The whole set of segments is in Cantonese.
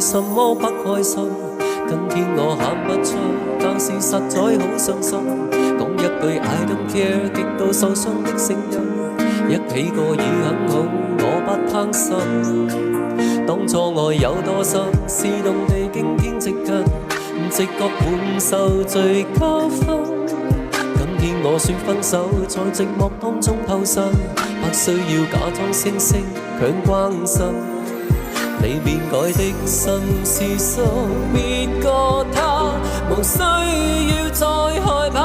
什麼不開心？今天我喊不出，但是實在好傷心。講一句 I don't care， 極度受傷的聲音，一起過已很好，我不貪心。當初愛有多深，是動地驚天直近，直覺滿受罪交分。今天我說分手，在寂寞當中偷生，不需要假裝惺惺強關心。你變改的心是屬別個他，無需要再害怕。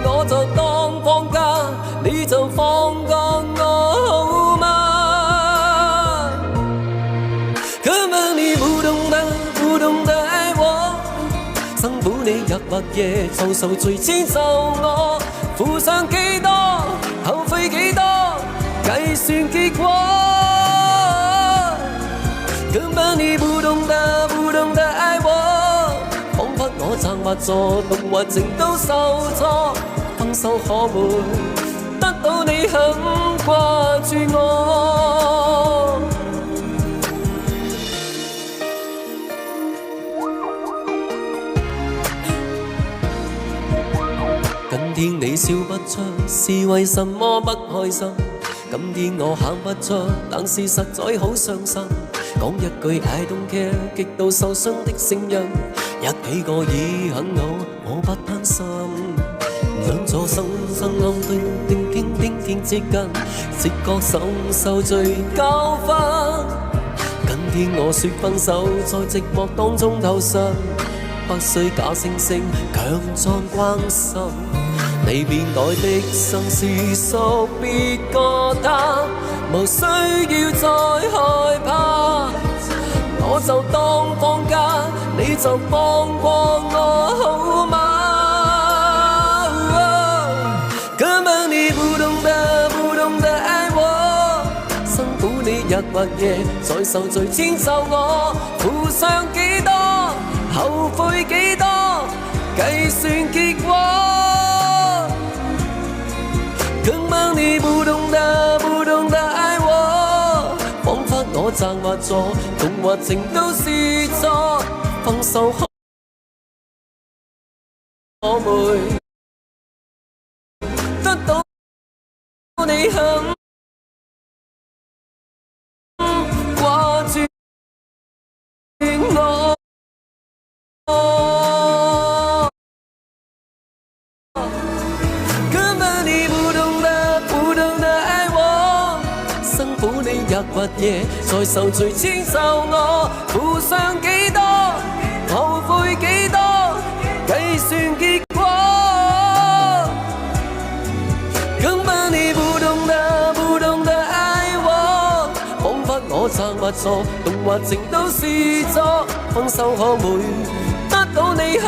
我就當放假，你就放過我好嗎？根本你不懂得愛我，辛苦你日或夜，就受罪遷就我，付上幾多，後悔幾多，計算結果。根本你不懂得愛我，彷彿我策劃錯，動或情都受挫。分手可會得到你很掛住我？今天你笑不出，是為什麼不開心？今天我喊不出，但是實在好傷心。講一句 I don't care， 極度受傷的聲音，一起過已很好，我不貪心。兩座生生暗對定天接近，直覺受罪交分。今天我說分手，在寂寞當中偷生，不需假惺惺強裝關心。你變改的心是屬別個他，無需要再害怕。我就當放假，你就放過我好嗎？根本你不懂得愛我，辛苦你日或夜，在受罪遷就我，付上幾多，後悔幾多，計算結果。根本你不懂得愛我，彷彿我策劃錯，動或情都是錯。分手可會得到你很掛住我？日或夜，在受罪遷就我，付上幾多，後悔幾多，計算結果。根本你不懂得愛我，彷彿我策劃錯，動或情都是錯。分手可會得到你